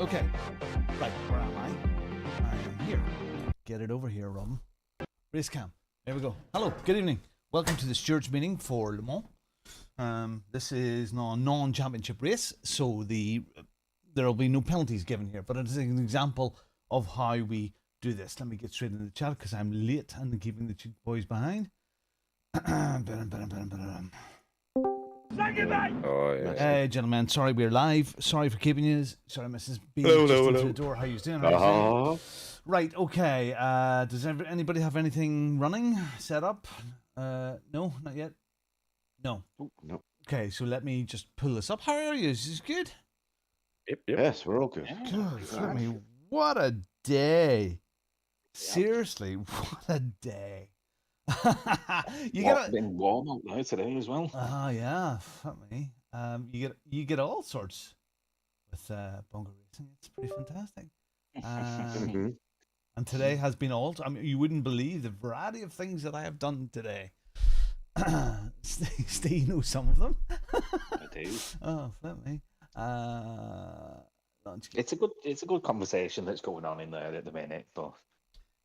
Okay. Right, where am I? I am here. Get it over here, Robin. Race cam. There we go. Hello, good evening. Welcome to the stewards meeting for Le Mans. This is a non-championship race, so there will be no penalties given here, but it is an example of how we do this. Let me get straight into the chat because I'm late and keeping the boys behind. Hey, gentlemen, sorry we're live. Sorry for keeping you. Sorry, Mrs. B. Hello. The door. How you doing? Right, okay. Does anybody have anything running, set up? No, not yet. No. No. Okay, so let me just pull this up. How are you? Is this good? Yep. Yes, we're all good. Good. Let me. What a day! Seriously, what a day! It's been warm out there today as well. Yeah, fuck me. You get all sorts with Bongo Racing. It's pretty fantastic. And today has been all. I mean, you wouldn't believe the variety of things that I have done today. Steve knows some of them. I do. Oh, flip me. It's a good conversation that's going on in there at the minute, but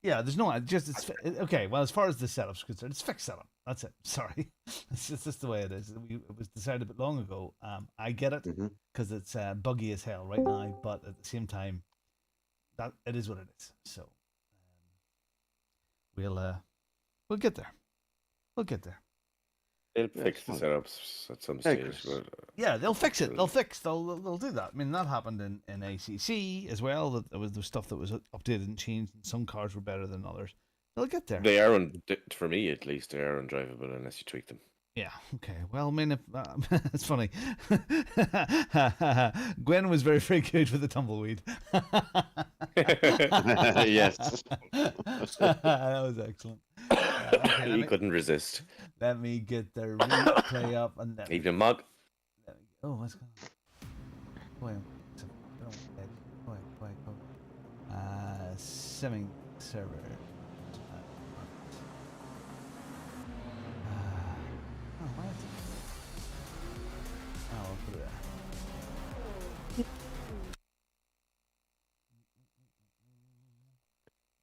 yeah, there's no it's okay. Well, as far as the setup's concerned, it's fixed setup. That's it. Sorry, it's just the way it is. It was decided a bit long ago. I get it because it's buggy as hell right now, but at the same time, that it is what it is. So we'll get there. We'll get there. They'll fix the setups at some stage. But, yeah, they'll fix it. They'll do that. I mean, that happened in ACC as well. That there was the stuff that was updated and changed, and some cars were better than others. They'll get there. They are, for me at least, they are undrivable unless you tweak them. Yeah. Okay. Well, I mean, it's funny. Gwen was very, very good with the tumbleweed. Yes. That was excellent. Okay, he couldn't resist. Let me get the replay up and then. Even mug. Oh, what's going on? Simming server. I'll put it there.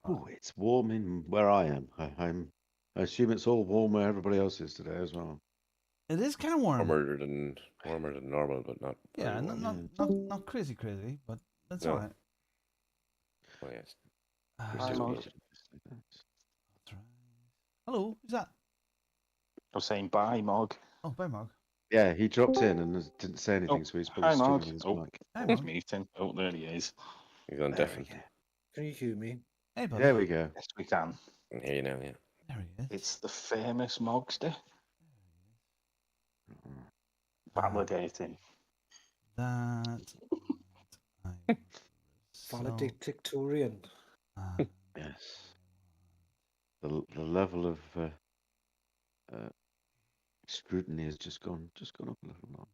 Oh, it's warm in where I am. I assume it's all warm where everybody else is today as well. It is kind of warm. Warmer than normal, but not. Yeah, not crazy, but that's all right. Oh yes. That's right. Hello, who's that? I was saying bye, Mog. Oh, bye, Mog. Yeah, he dropped in and didn't say anything, so he's probably Mog. his mic. He's muting. Oh, there he is. He's on deafened. Can you hear me? Hey, buddy. There we go. Yes, we can. I can hear you now, yeah. There he is. It's the famous Mogster. Validating. That. Valedictorian. Yes. The level of scrutiny has just gone up a little more.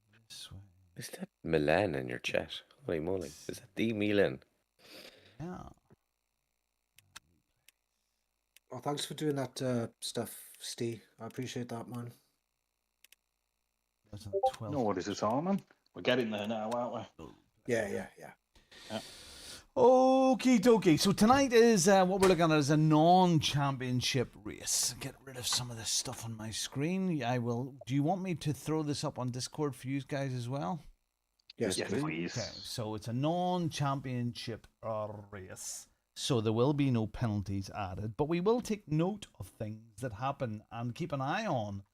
Is that Milan in your chat? Holy moly. Is that the Milan? Yeah. Oh, thanks for doing that stuff, Steve. I appreciate that, man. That's on 12. No worries at all, man. We're getting there now, aren't we? Yeah. Okie dokie. So tonight is what we're looking at is a non-championship race. Get rid of some of this stuff on my screen. I will. Do you want me to throw this up on Discord for you guys as well? Yes, please. Okay. So it's a non-championship race. So there will be no penalties added, but we will take note of things that happen and keep an eye on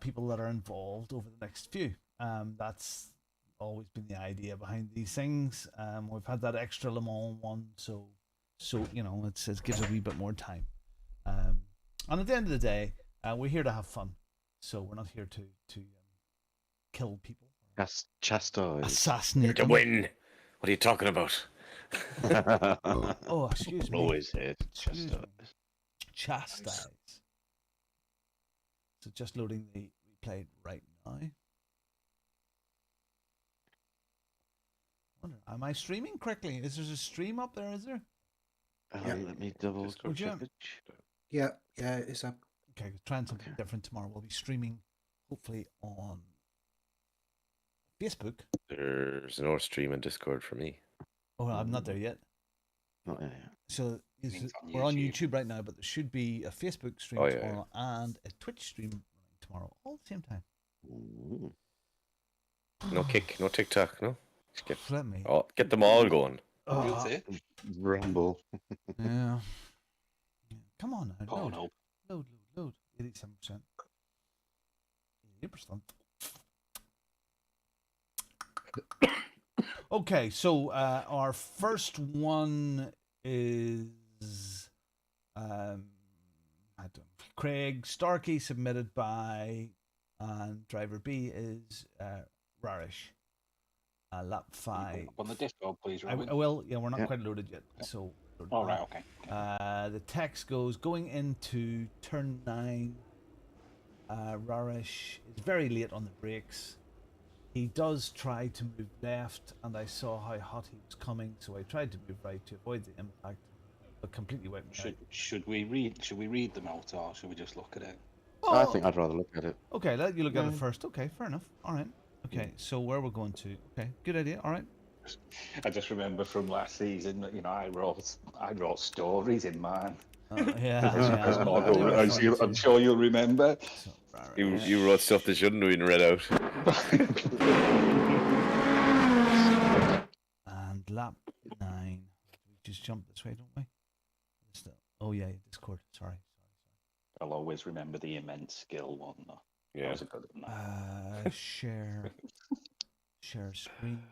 people that are involved over the next few. That's always been the idea behind these things. We've had that extra Le Mans one, so you know, it gives a wee bit more time. And at the end of the day, we're here to have fun, so we're not here to kill people, Chastise, assassinate To them. win. What are you talking about? Oh, excuse me. always here to Chastise. So just loading the replay right now. Am I streaming correctly? Is there a stream up there? Is there? Let me double check it. Yeah, it's up. Okay, trying something different tomorrow. We'll be streaming, hopefully on Facebook. There's no stream in Discord for me. Oh, I'm not there yet. Not there yet. So Means on we're on YouTube. YouTube right now, but there should be a Facebook stream Oh, yeah, tomorrow and a Twitch stream tomorrow, all at the same time. Ooh. No kick, no TikTok, no. Just Let me. get them all going. That's it. Rumble. Yeah. Come on now. Oh Load. no. Load. 87%. 80%. Okay, so our first one is Craig Starkey, submitted by, and driver B is Rarish. Lap 5. On the Discord, please, I Robin. will. Yeah, we're not Yeah. quite loaded yet. So. All right. Okay. The text goes, going into turn 9. Rarish is very late on the brakes. He does try to move left, and I saw how hot he was coming, so I tried to move right to avoid the impact, but completely wiped me out. Should we read them out, or should we just look at it? I think I'd rather look at it. Okay, let you look at it first. Okay, fair enough. All right. Okay, so where we're going to? Okay, good idea. All right. I just remember from last season that I wrote stories in mine. Yeah. I'm sure you'll remember. So, You wrote stuff that shouldn't have been read out. and lap 9. We just jump this way, don't we? Oh yeah, Discord. Sorry. I'll always remember the immense skill one, though. Yeah. That was a good one. Share screen.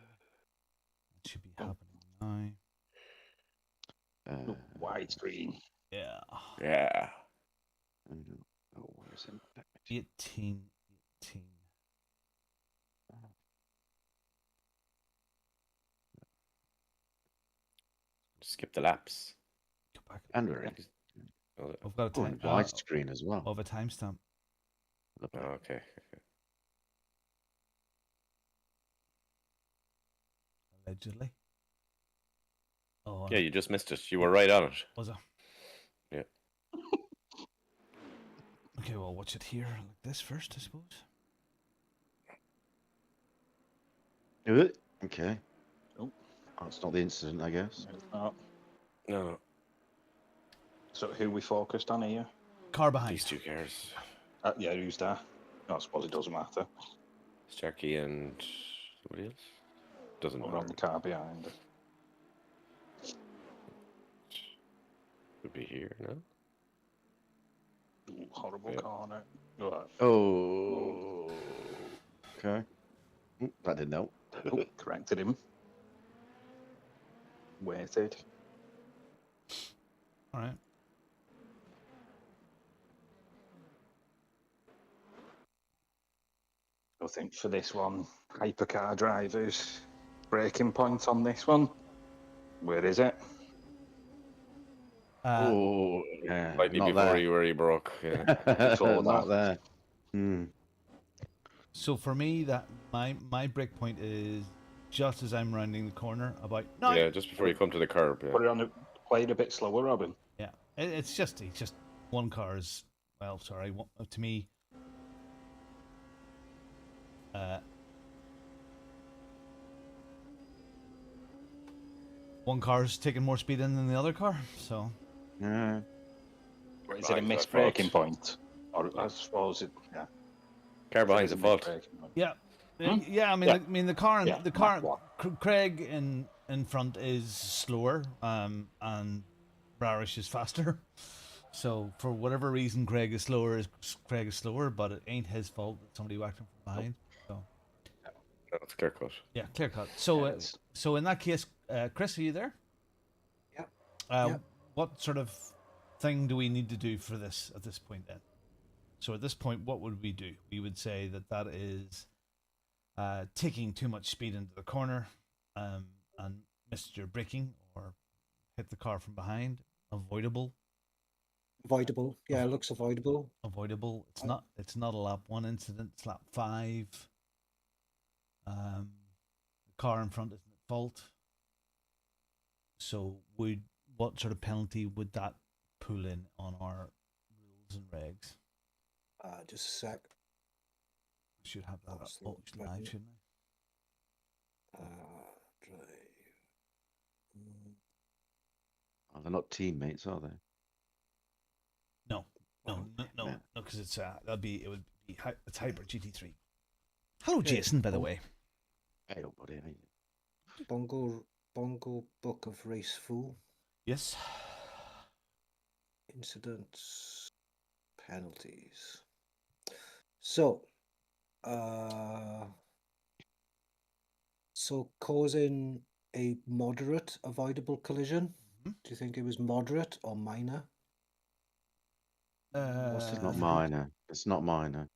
That should be happening now. Widescreen. Yeah. Yeah. Oh, where's it? 18. Skip the laps. Go back. And we're in. I've got a Oh, time. and widescreen as well. Of a timestamp. Oh, okay. Allegedly. Oh. Yeah, you just missed it. You were right on it. Was it? Yeah. Okay, well, watch it here like this first, I suppose. Okay. Oh. That's not the incident, I guess. No. So who we focused on here? Car behind. These two cars. Yeah, who's that? No, I suppose it doesn't matter. Starkey and somebody else? Doesn't We're matter. on the car behind. Could be here, no? Ooh, horrible Yeah. corner. Right. Oh. Okay. That didn't help. Oh, corrected him. Waited. All right. I think for this one, hypercar drivers, braking point on this one. Where is it? Oh, yeah. Slightly Not before there. he broke. Yeah. Before Not that. there. So for me, that my break point is just as I'm rounding the corner, about 9. Yeah, just before you come to the curb. Yeah. Put it on the play it a bit slower, Robin. Yeah, it's just one car's. Well, sorry, to me. One car's taking more speed in than the other car, so. Yeah. Or is it a Right, missed that's braking point? Or I suppose it. Yeah. Car behind's It the is a missed fault. braking point. Yeah, Hmm? yeah. I mean, Yeah. the car, Yeah, the car. Mach one. Craig in front is slower, and Rarish is faster. So for whatever reason, Craig is slower, but it ain't his fault that somebody whacked him from behind. So That's clear cut. yeah, clear cut. So Yeah, it's- so in that case, Chris, are you there? Yep. Yep. What sort of thing do we need to do for this at this point then? So at this point, what would we do? We would say that is taking too much speed into the corner, and missed your braking or hit the car from behind. Avoidable. Avoidable. Yeah, it looks avoidable. Avoidable. It's not a lap 1 incident. It's lap 5. The car in front isn't at fault. So what sort of penalty would that pull in on our rules and regs? Just a sec. Should have that That's up the live, button. shouldn't Drive. Oh, they're not teammates, are they? No, Oh, yeah. because it's it would be it's Hyper GT3. Hello, Okay. Jason. By the way, Hey, buddy. How you? Bongo Book of Race Fool. yes. Incidents. Penalties. So, causing a moderate avoidable collision. Mhm. Do you think it was moderate or minor? What's It's the not difference? minor. It's not minor.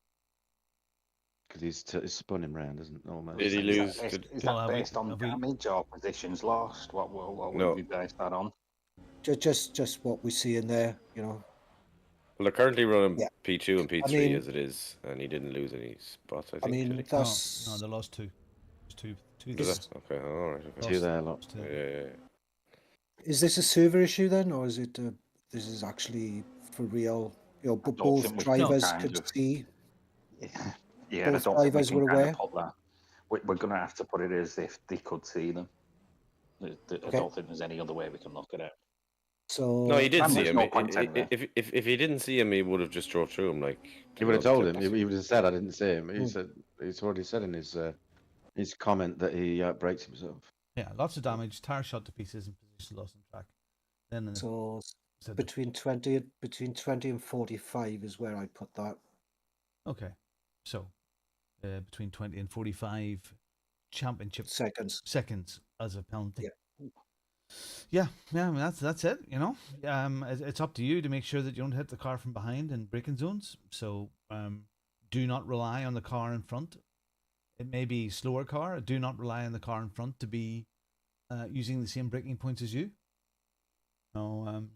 Because he's spun him round, isn't it? Almost. Did he Is lose? is Well, that based on have we- damage or positions lost? What would No. we base that on? Just what we see in there, Well, they're currently running Yeah. P2 and P3 mean- as it is, and he didn't lose any spots, I I think. mean, did he? that's No, they lost two. There's two. Is This it? Okay, all right. Okay. Two there, lot. lost two. Yeah. is this a server issue then, or is it this is actually for real? But don't both think we drivers kind could of- see. Yeah, I Both don't think we drivers can were kind aware? of put that. We're going to have to put it as if they could see them. I don't think there's any other way we can look at it. So No, he did And see there's him. no point anyway. If he didn't see him, he would have just drove through him. Like He would have told him. He He would have said, "I didn't see him." He Hmm. said he's already said in his comment that he brakes himself. Yeah, lots of damage. Tire shot to pieces and position lost on track. Then in the so said- between 20 and 45 is where I put that. okay, so between 20 and 45 championship Seconds. as a penalty. Yeah. Yeah. I mean, that's it. It's up to you to make sure that you don't hit the car from behind in braking zones. So do not rely on the car in front. It may be slower car. Do not rely on the car in front to be using the same braking points as you. No,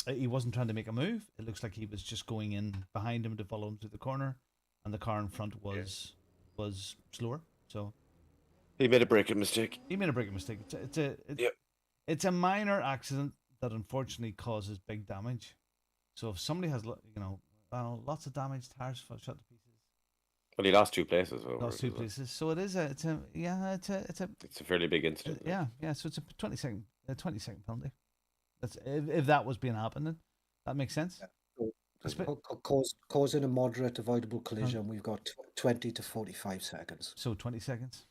he wasn't trying to make a move. It looks like he was just going in behind him to follow him through the corner, and the car in front was slower. So He made a braking mistake. he made a braking mistake. It's a minor accident that unfortunately causes big damage. So if somebody has lots of damage, tires shot to pieces, Well, he lost 2 places. lost two places. So it's a fairly big incident. like. yeah. So it's a 20-second penalty. That's if that was being happening. That makes sense. Causing a moderate avoidable collision, we've got 20 to 45 seconds. So 20 seconds.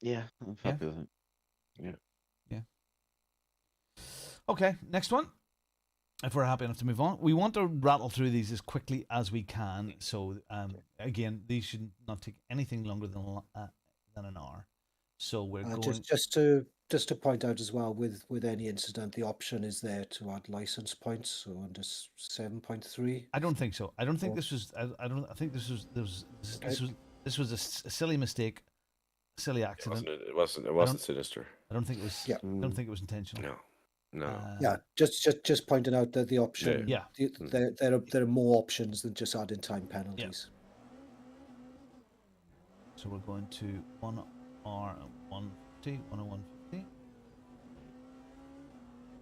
Yeah, I'm happy with it. Okay, next one. If we're happy enough to move on, we want to rattle through these as quickly as we can. So again, these should not take anything longer than an hour. So we're going just to point out as well, with any incident, the option is there to add license points. So under 7.3. I don't think so. I don't think this was. I don't. I think this was a silly mistake, silly accident. It wasn't sinister. I don't think it was. Yeah. I don't think it was intentional. No. Yeah, just pointing out that the option. Yeah. There are more options than just adding time penalties. So we're going to 1R and 150, 1 and 150.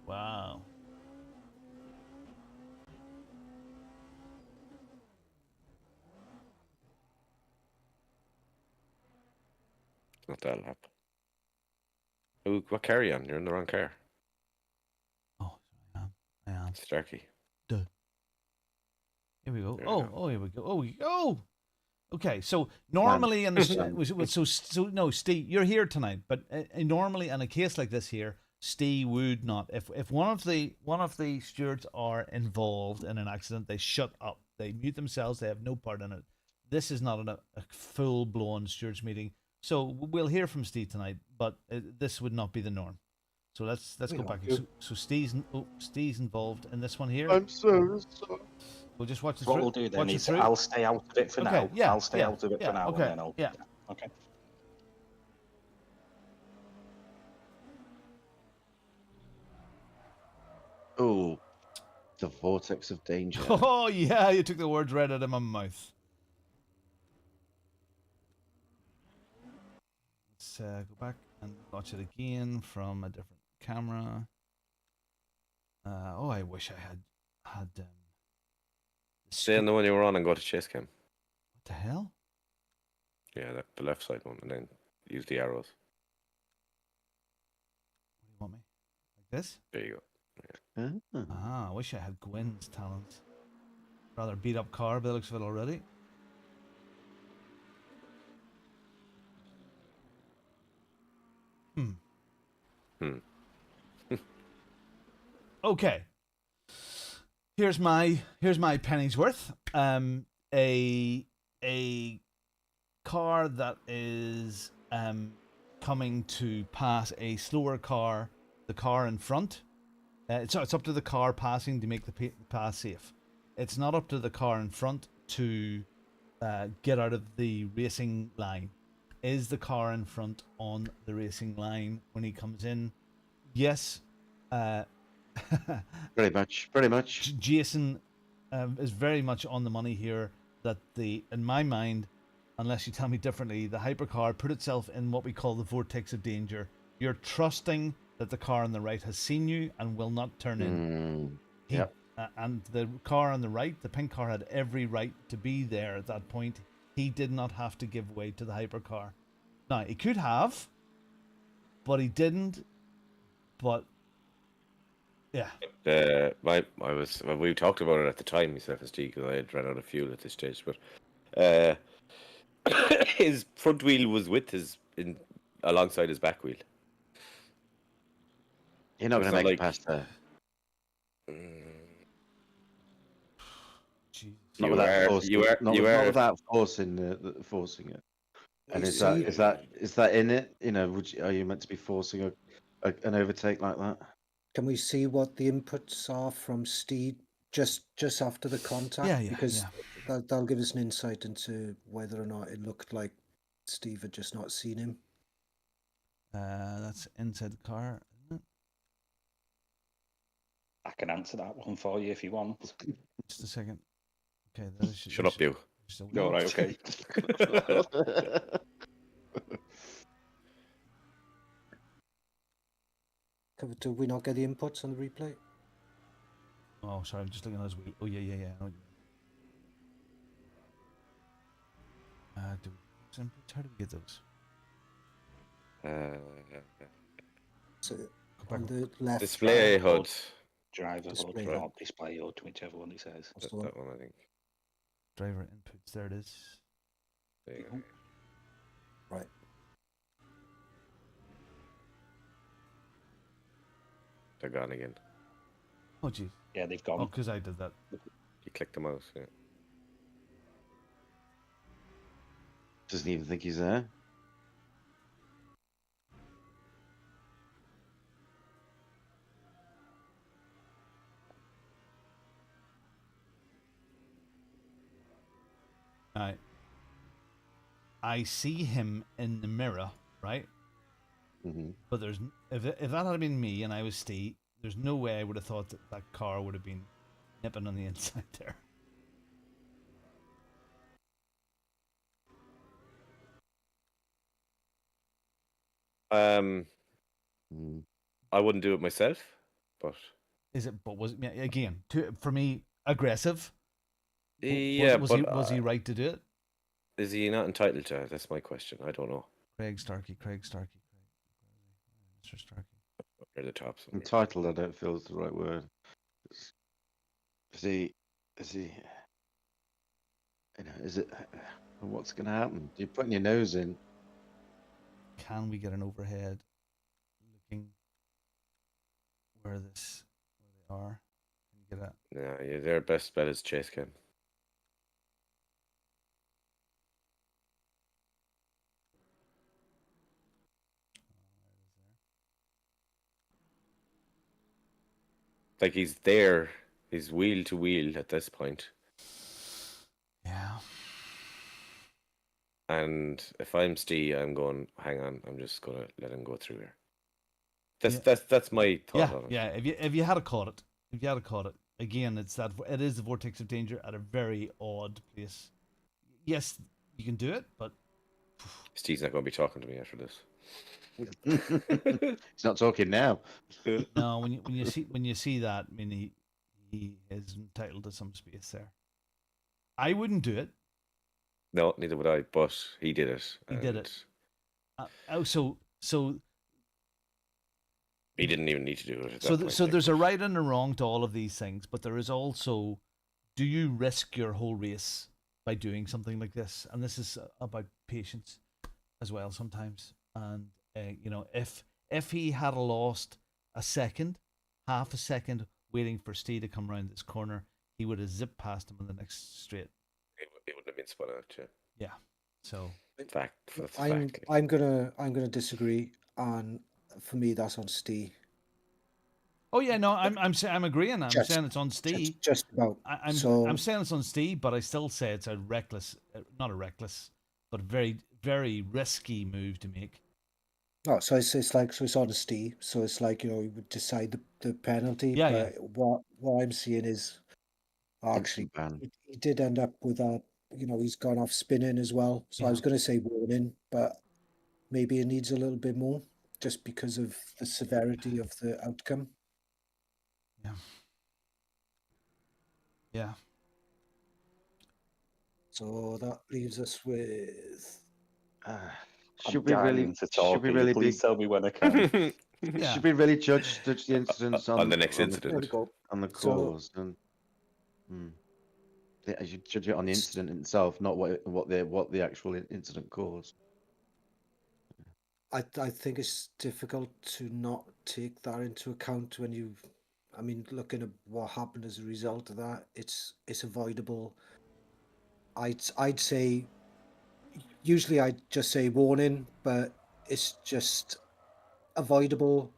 Wow. Not that'll happen. What car are you on? You're in the wrong car. Oh, I am. It's Starkey. Here we go. There we go. Oh, here we go. Oh, we go. Okay, so normally in no, Steve, you're here tonight, but normally in a case like this here, Steve would not. If one of the stewards are involved in an accident, they shut up, they mute themselves, they have no part in it. This is not a full blown stewards meeting, so we'll hear from Steve tonight, but this would not be the norm. So let's go back. So Steve's involved in this one here. I'm so sorry. We'll just watch it What through. we'll do then watch it is through. I'll stay out of it for now. Yeah, I'll stay out of it for now, Okay. and then I'll. Yeah. Okay. Oh, the vortex of danger. Oh yeah, you took the words right out of my mouth. Let's go back and watch it again from a different camera. I wish I had. Stay on the one you were on and go to chase cam. What the hell? Yeah, the left side one, and then use the arrows. What do you want me? Like this? There you go. Yeah. Ah, I wish I had Gwen's talents. Rather beat up car, but it looks of it already. Okay. Here's my penny's worth. A car that is coming to pass a slower car, the car in front. It's up to the car passing to make the pass safe. It's not up to the car in front to get out of the racing line. Is the car in front on the racing line when he comes in? Yes. Pretty much. Jason is very much on the money here. That in my mind, unless you tell me differently, the hypercar put itself in what we call the vortex of danger. You're trusting that the car on the right has seen you and will not turn in. Yep. And the car on the right, the pink car, had every right to be there at that point. He did not have to give way to the hypercar. Now, he could have, but he didn't. But yeah. We talked about it at the time, his FSD, because I had run out of fuel at this stage. But his front wheel was alongside his back wheel. You're not going to make it past there. Not without forcing it. And is that in it? You know, are you meant to be forcing an overtake like that? Can we see what the inputs are from Steed just after the contact? Yeah, because that'll give us an insight into whether or not it looked like Steve had just not seen him. That's inside the car, isn't it? I can answer that one for you if you want. Just a second. Okay, shut up, you. No, right, okay. Do we not get the inputs on the replay? Oh, sorry, I'm just looking at his wheel. Oh, yeah. I know what you mean. How do we get those? So on the left. Display HUD. Driver HUD or display HUD, whichever one he says. That one, I think. Driver inputs, there it is. There you go. Right. They're gone again. Oh, jeez. Yeah, they've gone. Oh, because I did that. You click the mouse, yeah. Doesn't even think he's there. Right. I see him in the mirror, right? Mm-hmm. But if that had been me and I was Steve, there's no way I would have thought that car would have been nipping on the inside there. I wouldn't do it myself, but But was it again for me aggressive? Yeah, was he right to do it? Is he not entitled to it? That's my question. I don't know. Craig Starkey. Mr. Starkey. Near the top. Somewhere. Entitled, I don't feel is the right word. Is he? You know, is it? What's going to happen? You're putting your nose in. Can we get an overhead looking where they are? Can you get that? No, yeah, their best bet is chase cam. Like he's there, he's wheel to wheel at this point. Yeah. And if I'm Steve, I'm going, hang on, I'm just gonna let him go through here. That's my thought on it. Yeah. If you had caught it, again, it is the vortex of danger at a very odd place. Yes, you can do it, but Steve's not going to be talking to me after this. He's not talking now. No, when you see that, I mean, he is entitled to some space there. I wouldn't do it. No, neither would I. But he did it. He did it. So He didn't even need to do it. At So, that point, so like. there's a right and a wrong to all of these things, but there is also, do you risk your whole race by doing something like this? And this is about patience as well sometimes. And you know, if he had lost a second, half a second, waiting for Steve to come around this corner, he would have zipped past him in the next straight. It wouldn't have been spun out. Yeah. Yeah. So Fact. That's I'm fact. I'm gonna disagree, and for me that's on Steve. oh yeah, no, I'm agreeing. I'm Just- saying it's on Steve. Just about. I'm So saying it's on Steve, but I still say it's a reckless, not a reckless, but very very risky move to make. no, so it's like so it's on Steve. So it's like, you know, you would decide the penalty. Yeah, but what I'm seeing is actually Instant ban. he did end up with that. You know, he's gone off spinning as well. So I was going to say warning, but maybe it needs a little bit more just because of the severity of the outcome. Yeah. Yeah. So that leaves us with. Should we really? Should we really Please be? tell me when I can. Yeah. Should we really judge the incidents on the next There we incident? go. on the So- cause? And yeah, you should judge it on the incident itself, not what the actual incident caused. I think it's difficult to not take that into account when you, I mean, looking at what happened as a result of that, it's avoidable. I'd say, usually I'd just say warning, but it's just avoidable,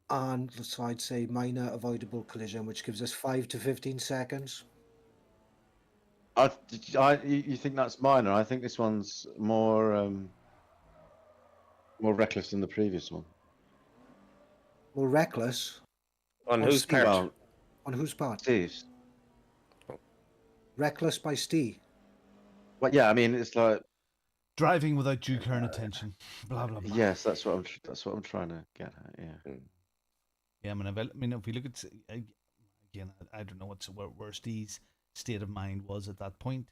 and so I'd say minor avoidable collision, which gives us 5 to 15 seconds. You think that's minor? I think this one's more reckless than the previous one. More reckless. On On whose Steve. part? Well, On whose part? Steve's. Reckless by Steve. Well, yeah, I mean, it's like Driving without due care and attention. Blah blah blah. yes, that's what I'm trying to get at. Yeah. Yeah, I mean, if we look at again, I don't know where Steve's state of mind was at that point.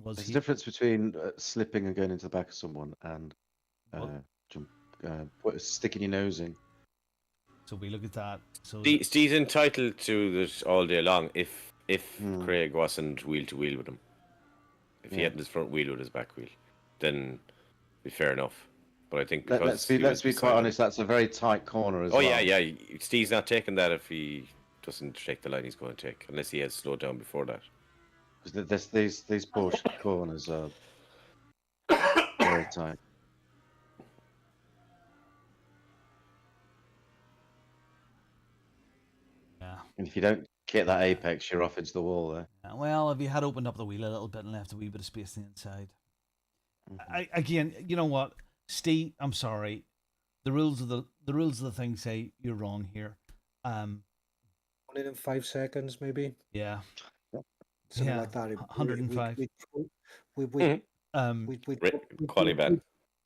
Was There's he a difference between slipping and going into the back of someone and sticking your nose in. So we look at that. So Steve's entitled to this all day long if Craig wasn't wheel to wheel with him. If he hadn't his front wheel with his back wheel, then be fair enough. But I think because let's be quite honest, that's a very tight corner as well. Oh yeah. Steve's not taking that if he doesn't take the line he's going to take, unless he has slowed down before that. Because these Porsche corners are very tight. yeah. And if you don't get that apex, you're off into the wall there. Well, if you had opened up the wheel a little bit and left a wee bit of space on the inside. Again, you know what, Steve? I'm sorry. The rules of the thing say you're wrong here. 1 in 5 seconds, maybe. Yeah. Something like that. 105. Quality ban.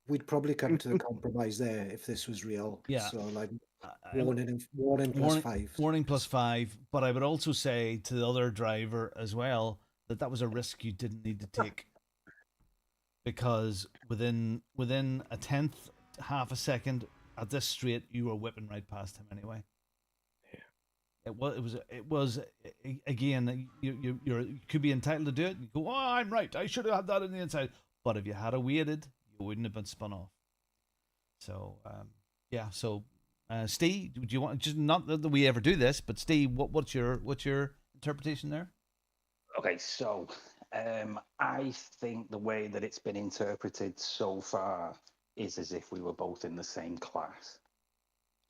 We'd probably come to a compromise there if this was real. Yeah. So like warning plus 5. Warning plus 5. But I would also say to the other driver as well that was a risk you didn't need to take, because within a tenth, half a second at this straight, you were whipping right past him anyway. It was again. You could be entitled to do it. You go, oh, I'm right. I should have had that on the inside. But if you had waited, you wouldn't have been spun off. So yeah. So Steve, do you want, just not that we ever do this, but Steve, what's your interpretation there? Okay, so I think the way that it's been interpreted so far is as if we were both in the same class.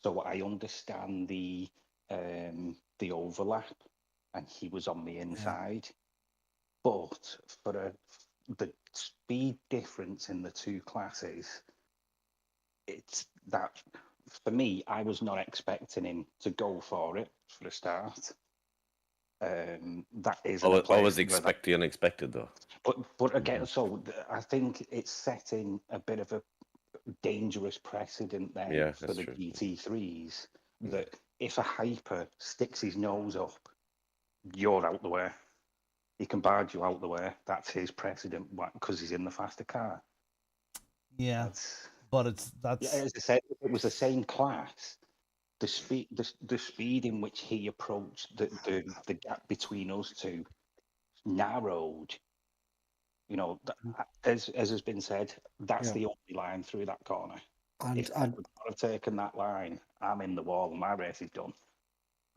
So I understand the overlap, and he was on the inside. But for the speed difference in the two classes, it's that for me, I was not expecting him to go for it for a start. That is always expect the unexpected, though. But again, so I think it's setting a bit of a dangerous precedent there for the GT3s, that if a hyper sticks his nose up, you're out the way. He can barge you out the way. That's his precedent because he's in the faster car. Yeah. But that's as I said, if it was the same class, the speed in which he approached the gap between us two narrowed. You know, as has been said, that's the only line through that corner. If I would not have taken that line, I'm in the wall and my race is done.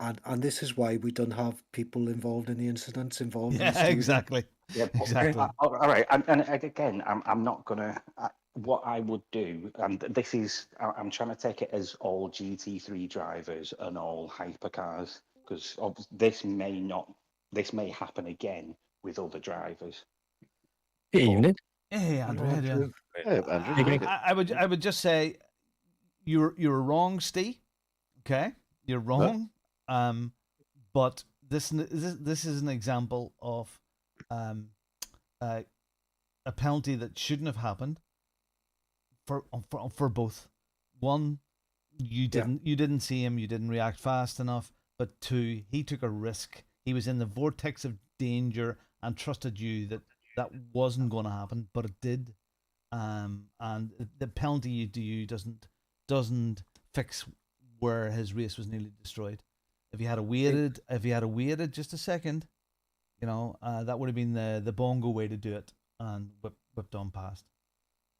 And this is why we don't have people involved in the incidents involved. Yeah, in the exactly. Yeah, exactly. All right, and again, I'm not gonna. What I would do, and this is, I'm trying to take it as all GT3 drivers and all hypercars, because this may happen again with other drivers. Evening. Hey, Andrew. How you doing? Hey, Andrew. I would just say you're wrong, Steve. Okay, you're wrong. But this is an example of a penalty that shouldn't have happened for both. One, you didn't see him, you didn't react fast enough. But two, he took a risk. He was in the vortex of danger and trusted you that wasn't going to happen, but it did. And the penalty you do doesn't fix where his race was nearly destroyed. If he had waited just a second, that would have been the bongo way to do it and whipped on past.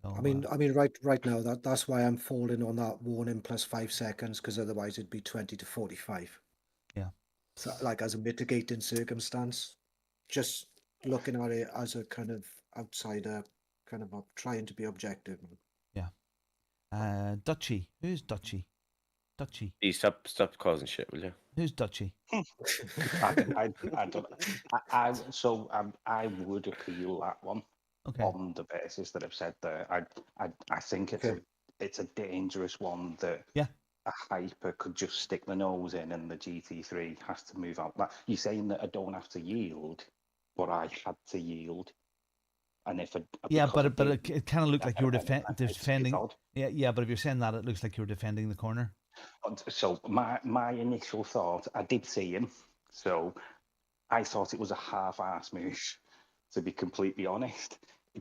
So, I mean, right now that's why I'm falling on that warning plus 5 seconds, because otherwise it'd be 20 to 45. Yeah. So, like, as a mitigating circumstance, just looking at it as a kind of outsider, kind of trying to be objective. Yeah. Dutchy. Who's Dutchy? Dutchy. Hey, stop causing shit, will you? Who's Dutchy? I would appeal that one. Okay. On the basis that I've said there. I think it's a dangerous one that a hyper could just stick the nose in and the GT3 has to move out. Like, you're saying that I don't have to yield, but I had to yield. And if it kind of looked like you were defending. Yeah, but if you're saying that, it looks like you were defending the corner. So my initial thought, I did see him, so I thought it was a half-ass move, to be completely honest.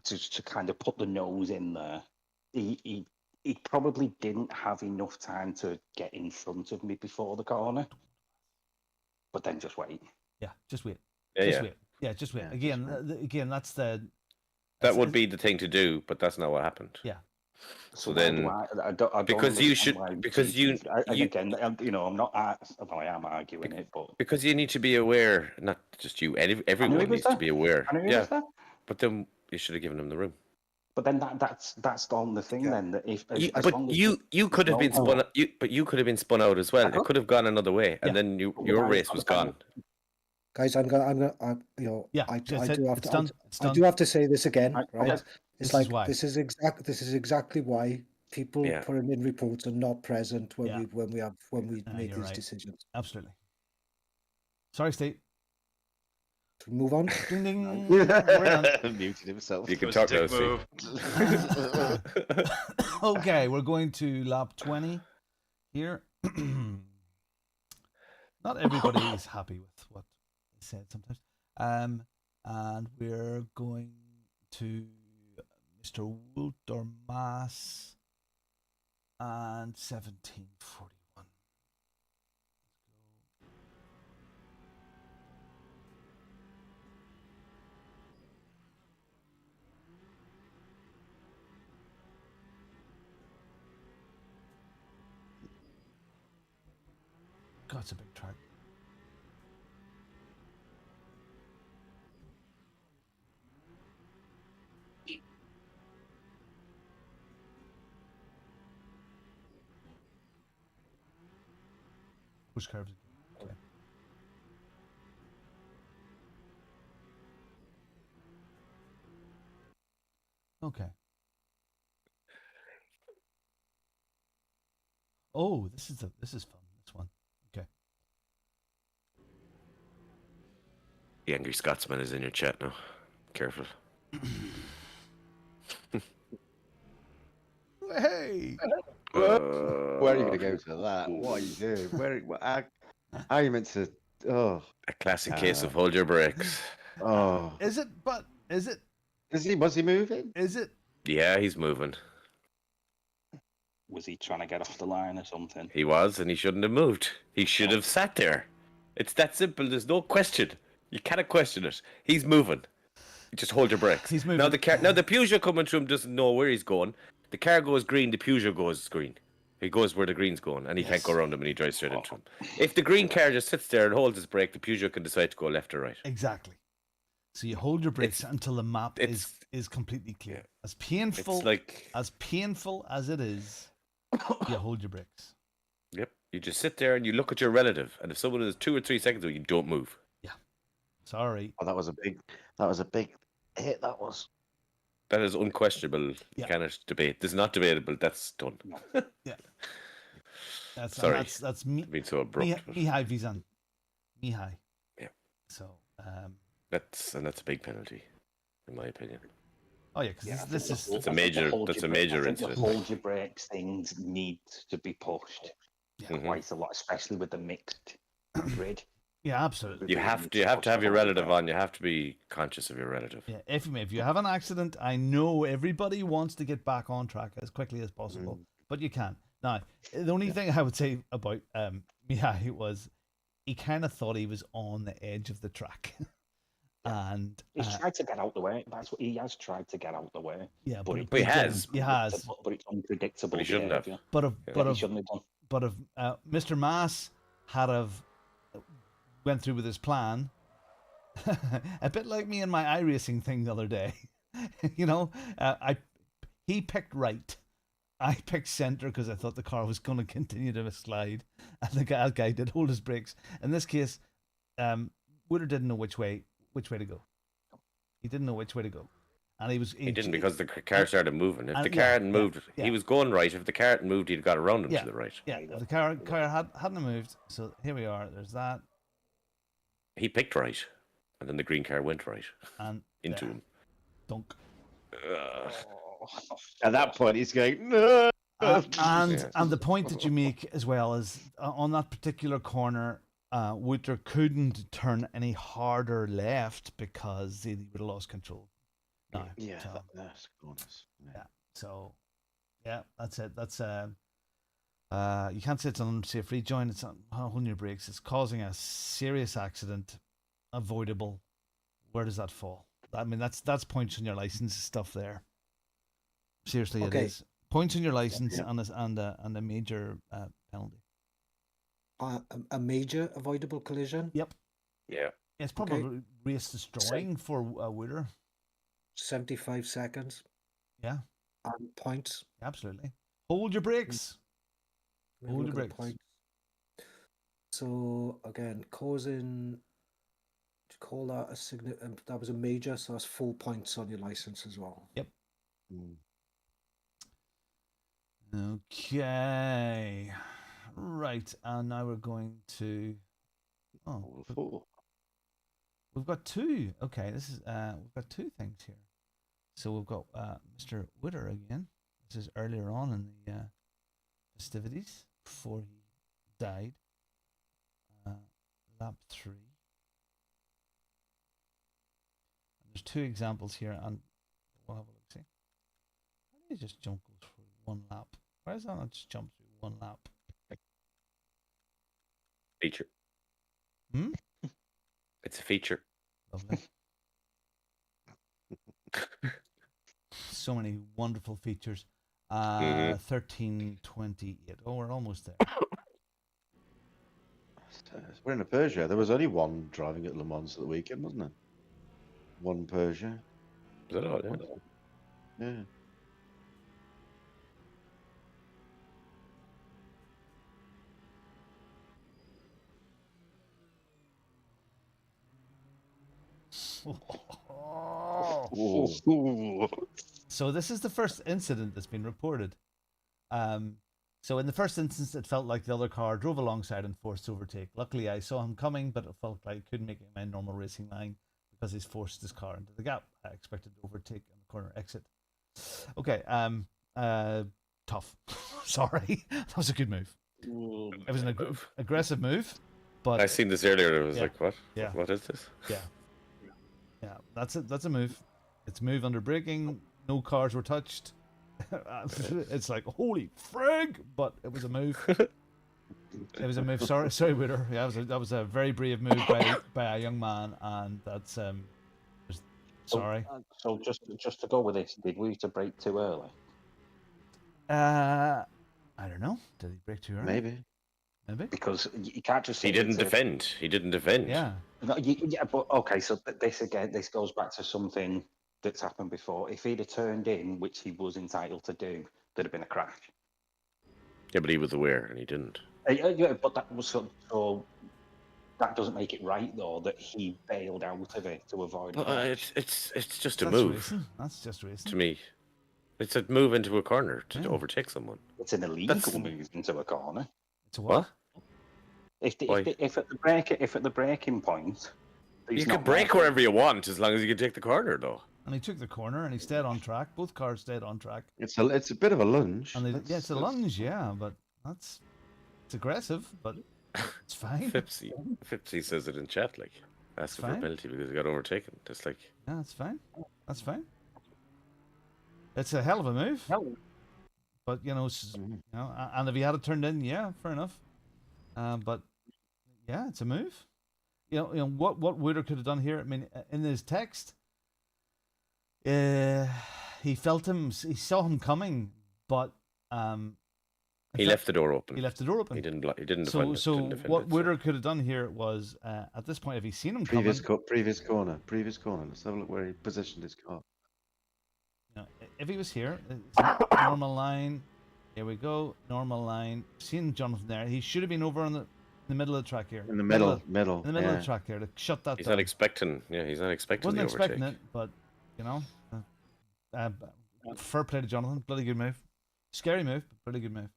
Just to kind of put the nose in there. He probably didn't have enough time to get in front of me before the corner. But then just wait. Yeah, just wait. Wait. Yeah, just wait. Again, that's the. That would be the thing to do, but that's not what happened. Yeah. So then, I don't because you should, because you again, I'm not. I am arguing it, but because you need to be aware. Not just you. Everyone needs to be aware. Yeah. But then you should have given him the room. But then that's on the thing then. That if you could have been spun. You could have been spun out as well. It could have gone another way, and then your race was gone. Guys, I do have to say this again, right? It's like this is exactly why people putting in reports are not present when we make these decisions. Absolutely. Sorry, Steve. Move on. Ding, ding. Muted himself. You can talk now, Steve. Okay, we're going to lap 20 here. Not everybody is happy with what he said sometimes. And we're going to Mr. Walter Mass and 1741. God, it's a big track. Which curves? Okay. Okay. Oh, this is fun. This one. Okay. The angry Scotsman is in your chat now. Careful. Hey. Where are you going to go to that? What are you doing? How are you meant to? Oh, a classic case of hold your brakes. Oh, is it? But is it? Was he moving? Is it? Yeah, he's moving. Was he trying to get off the line or something? He was, and he shouldn't have moved. He should have sat there. It's that simple. There's no question. You cannot question it. He's moving. Just hold your brakes. He's moving. Now the Peugeot coming through him doesn't know where he's going. The car goes green. The Peugeot goes green. He goes where the green's going, and he can't go around him, and he drives straight into him. If the green car just sits there and holds his brake, the Peugeot can decide to go left or right. Exactly. So you hold your brakes until the map is completely clear. As painful as it is, you hold your brakes. Yep. You just sit there and you look at your relative, and if someone is 2 or 3 seconds away, you don't move. Yeah. Sorry. Oh, that was a big hit. That was. That is unquestionable. You cannot debate. This is not debatable. That's done. Yeah. Sorry. That's me. Being so abrupt. Mihai Vizan. Mihai. Yeah. So. That's a big penalty, in my opinion. Oh yeah, because this is that's a major incident. The hold your brakes things need to be pushed quite a lot, especially with the mixed grid. Yeah, absolutely. You have to have your relative on. You have to be conscious of your relative. Yeah, if you have an accident, I know everybody wants to get back on track as quickly as possible, but you can't. Now, the only thing I would say about Mihai was he kind of thought he was on the edge of the track. And he's tried to get out the way. That's what he has tried to get out the way. Yeah, but he has. But it's unpredictable. But he shouldn't have. But he shouldn't have done. But if Mr. Maas had went through with his plan, a bit like me and my iRacing thing the other day, you know, he picked right. I picked center because I thought the car was going to continue to slide, and the guy did hold his brakes. In this case, Wooder didn't know which way to go. He didn't know which way to go, and he didn't because the car started moving. If the car hadn't moved, he was going right. If the car hadn't moved, he'd got around him to the right. Yeah, if the car hadn't moved. So here we are. There's that. He picked right, and then the green car went right and into him. Dunk. At that point, he's going no. And the point that you make as well is on that particular corner, Wooter couldn't turn any harder left because he would have lost control. No, yeah, so, that's bonus. Yeah. So, yeah, that's it. That's you can't say it's an unsafe rejoin. It's on holding your brakes. It's causing a serious accident, avoidable. Where does that fall? I mean, that's points on your license stuff there. Seriously, it is points on your license and a major penalty. A major avoidable collision. Yep. Yeah. It's probably race destroying for Wooder. 75 seconds. Yeah. And points. Absolutely. Hold your brakes. Hold your brakes. Points. So again, causing. To call that a significant. That was a major, so that's 4 points on your license as well. Yep. Okay. Right, and now we're going to. Oh, we've got two. Okay, this is we've got two things here. So we've got Mr. Wooder again. This is earlier on in the festivities before he died. Lap 3. And there's two examples here, and we'll have a look. See, how do you just jump through one lap? Why does that not just jump through one lap? Feature. It's a feature. Lovely. So many wonderful features. 1328. Oh, we're almost there. We're in a Peugeot. There was only one driving at Le Mans at the weekend, wasn't it? One Peugeot. Is that all? Yeah. So this is the first incident that's been reported. So in the first instance, it felt like the other car drove alongside and forced to overtake. Luckily, I saw him coming, but it felt like I couldn't make it in my normal racing line because he's forced his car into the gap. I expected to overtake in the corner exit. Okay, tough. Sorry, that was a good move. It was an aggressive move, but I seen this earlier. I was like, "What? Yeah. What is this?" Yeah, that's it. That's a move. It's a move under braking. No cars were touched. It's like, holy frig! But it was a move. It was a move. Sorry, Wooder. Yeah, that was a very brave move by a young man, and that's sorry. So just to go with this, did we to break too early? I don't know. Did he break too early? Maybe. Because you can't just. He didn't defend. He didn't defend. Yeah. No, yeah, but okay. So this goes back to something that's happened before. If he'd have turned in, which he was entitled to do, there'd have been a crash. Yeah, but he was aware and he didn't. Yeah, but that was so. That doesn't make it right though that he bailed out of it to avoid. It's just a That's move. Racing. That's just racing. To me, it's a move into a corner to overtake someone. It's an illegal move into a corner. It's a what? If at the braking point, you can brake wherever you want as long as you can take the corner, though. And he took the corner and he stayed on track. Both cars stayed on track. It's a bit of a lunge. And it's a lunge, yeah, but it's aggressive, but it's fine. Fipsy says it in chat, like asking for a penalty because he got overtaken. Just like yeah, that's fine. That's fine. It's a hell of a move. But and if he had it turned in, yeah, fair enough. But yeah, it's a move. You know what Wooder could have done here. I mean, in his text, he felt him. He saw him coming, but he left the door open. He left the door open. He didn't defend it. So didn't defend what it, Wooder could have done here was at this point, if he's seen him previous coming, previous corner. Let's have a look where he positioned his car. If he was here, normal line. Here we go, normal line. Seen Jonathan there. He should have been over in the middle of the track here. In the middle. In the middle of the track here to shut that he's down. Not expecting. Yeah, he's not expecting. Wasn't the expecting overtake. it, but fair play to Jonathan. Bloody good move. Scary move, but bloody good move.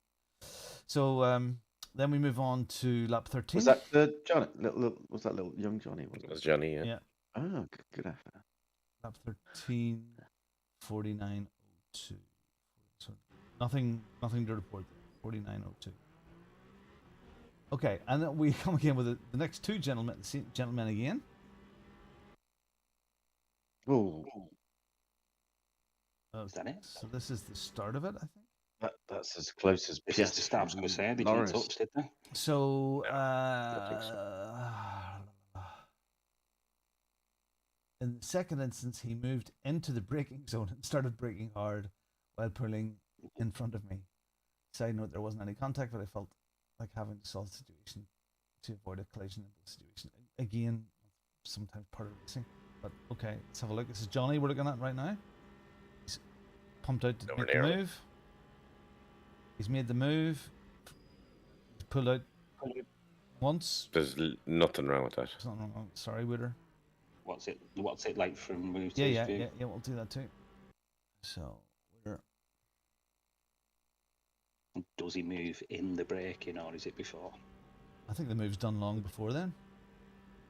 So then we move on to lap 13. Was that the Johnny? Was that little young Johnny? It was Johnny. Yeah. Oh, good effort. Lap 13, 49.02. So nothing to report there. 49.02. Okay, and then we come again with the next two gentlemen again. Oh. Is that it? So this is the start of it, I think. That's as close as this is the start. I was going to say, they didn't touch, did they? So, in the second instance, he moved into the braking zone and started braking hard while pulling in front of me. Side note, there wasn't any contact, but I felt like having to solve the situation to avoid a collision in the situation. Again, sometimes part of racing. But okay, let's have a look. This is Johnny we're looking at right now. He's pumped out to make the move. He's made the move. He's pulled out once. There's nothing wrong with that. There's nothing wrong. Sorry, Wooder. What's it like from move to yeah, view? Yeah, we'll do that too. So, Wooder. Does he move in the braking or is it before? I think the move's done long before then.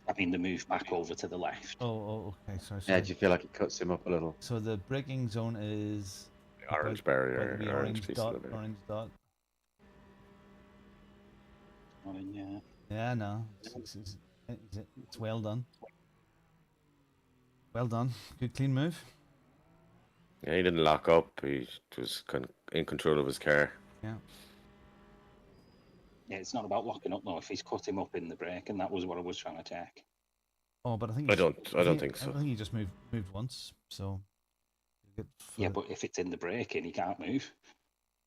I mean, the move back over to the left. Oh, okay. Sorry. Yeah, do you feel like it cuts him up a little? So the braking zone is the orange barrier, the orange dot. Orange dot. Yeah, no. It's well done. Well done. Good clean move. Yeah, he didn't lock up. He was kind of in control of his car. Yeah. Yeah, it's not about locking up though. If he's cut him up in the brake, and that was what I was trying to check. Oh, but I think I don't think so. I think he just moved once, so. Yeah, but if it's in the braking, he can't move.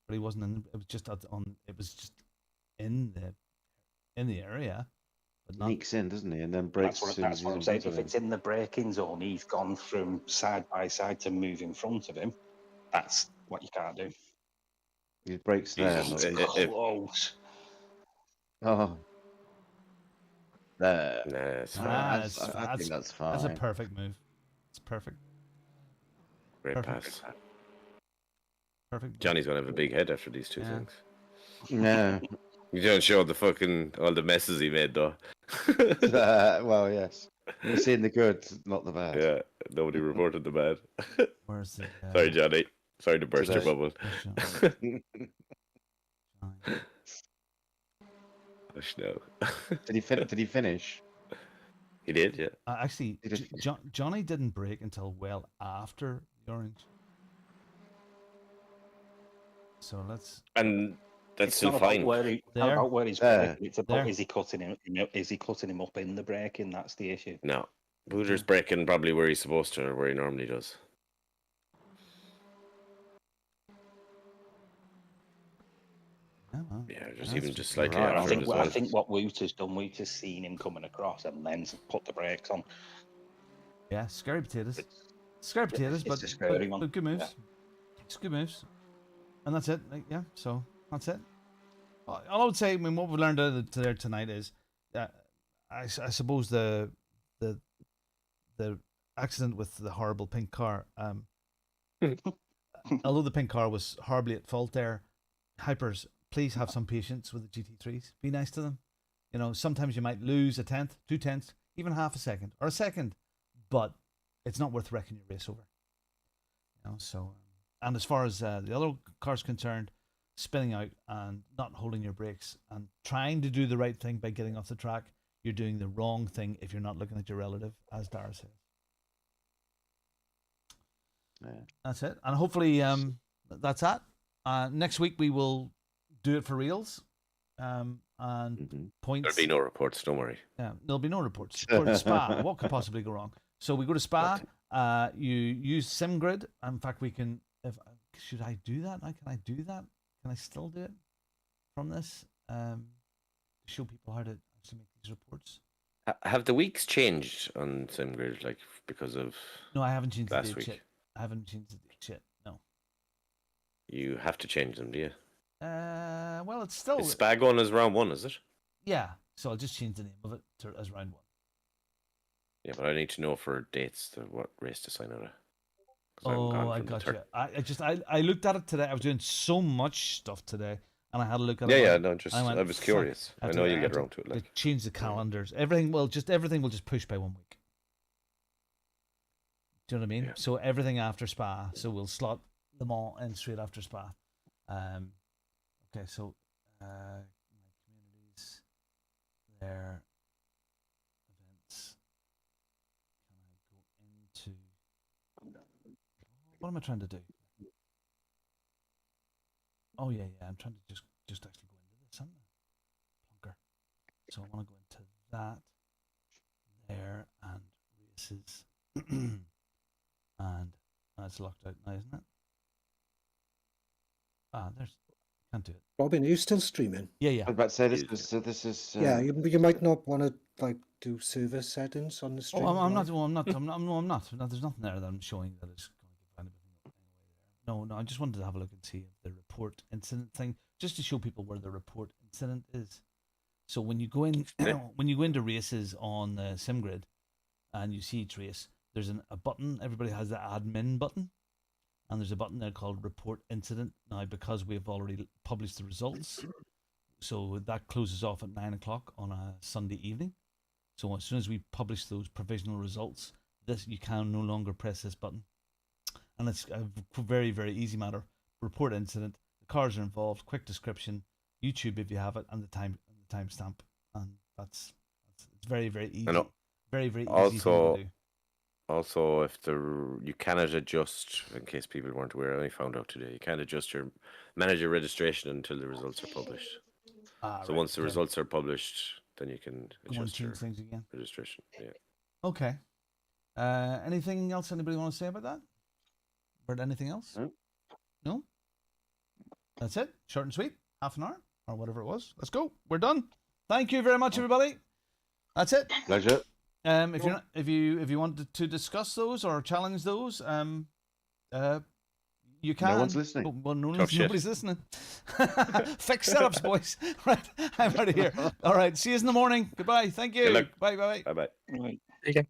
But he wasn't in. It was just It was just in the area. But not... Sneaks in, doesn't he? And then breaks. That's what I'm saying. If it's in the braking zone, he's gone from side by side to move in front of him. That's what you can't do. He breaks there. Close. Oh. There. Nah, it's fine. I think that's fine. That's a perfect move. It's perfect. Great pass. Perfect. Johnny's gonna have a big head after these two things. Yeah. You don't show the fucking all the messes he made though. Well, yes. We're seeing the good, not the bad. Yeah, nobody reported the bad. Where's the? Sorry, Johnny. Sorry to burst your bubble. Gosh, no. Did he finish? He did, yeah. Actually, Johnny didn't break until well after the orange. So let's. And that's It's still not fine. not about where he's braking. It's about There. is he cutting him? Is he cutting him up in the braking? That's the issue. No. Booter's braking probably where he's supposed to, or where he normally does. Yeah, just slightly Right. after it as well. I think what Wooter's done, Wooter's seen him coming across and then put the brakes on. Yeah, scary potatoes. Scary potatoes, but good moves. Yeah. It's good moves. And that's it. Like, yeah, so that's it. All I would say, I mean, what we learned out of there tonight is that I suppose the accident with the horrible pink car, although the pink car was horribly at fault there, hypers, please have some patience with the GT3s. Be nice to them. You know, sometimes you might lose a tenth, 2 tenths, even half a second or a second, but it's not worth wrecking your race over. You know, so and as far as the other car's concerned, spinning out and not holding your brakes and trying to do the right thing by getting off the track, you're doing the wrong thing if you're not looking at your relative, as Dara says. Yeah. That's it. And hopefully that's that. Next week we will do it for reals. And points. There'll be no reports, don't worry. Yeah, there'll be no reports. Go to Spa. What could possibly go wrong? So we go to Spa. You use SimGrid. In fact, we can. Should I do that? Can I do that? Can I still do it from this? To show people how to actually make these reports. Have the weeks changed on SimGrid, like because of? No, I haven't changed last the date week. yet. I haven't changed the date yet. No. You have to change them, do you? Well, it's still. Is Spa going as round 1, is it? Yeah. So I'll just change the name of it as round 1. Yeah, but I need to know for dates what race to sign out of. Oh, I got you. I looked at it today. I was doing so much stuff today, and I had a look at it. Yeah, no, I was curious. I know you'll get around to it. Like, change the calendars. Everything will just push by 1 week. Do you know what I mean? Yeah. So everything after Spa. So we'll slot them all in straight after Spa. Okay, so my communities, their events. Can I go into? What am I trying to do? Oh yeah, I'm trying to just actually go into this, aren't I? Plunker. So I want to go into that, there, and races, and that's locked out now, isn't it? Can't do it. Robin, are you still streaming? Yeah. I was about to say this is. Yeah, you might not want to like do server settings on the stream. Oh, I'm not. No, there's nothing there that I'm showing that is going to give anything away there. No, I just wanted to have a look and see if the report incident thing, just to show people where the report incident is. So when you go in, when you go into races on the SimGrid, and you see each race, there's a button. Everybody has the admin button, and there's a button there called report incident. Now, because we've already published the results, so that closes off at 9 o'clock on a Sunday evening. So as soon as we publish those provisional results, you can no longer press this button, and it's a very, very easy matter. Report incident. The cars are involved. Quick description. YouTube if you have it, and the timestamp, and it's very, very easy. Very, very easy to do. Also, if you cannot adjust, in case people weren't aware, I only found out today, you can't adjust your manager registration until the results are published. So once the results are published, then you can adjust your things again. Registration. Yeah. Okay. Anything else anybody want to say about that? Or anything else? No? That's it. Short and sweet. Half an hour or whatever it was. Let's go. We're done. Thank you very much, everybody. That's it. Pleasure. If you wanted to discuss those or challenge those, you can. No one's listening. Well, nobody's listening. Fix setups, boys. Right, I'm out of here. All right, see you in the morning. Goodbye. Thank you. Good luck. Bye. Bye. Okay.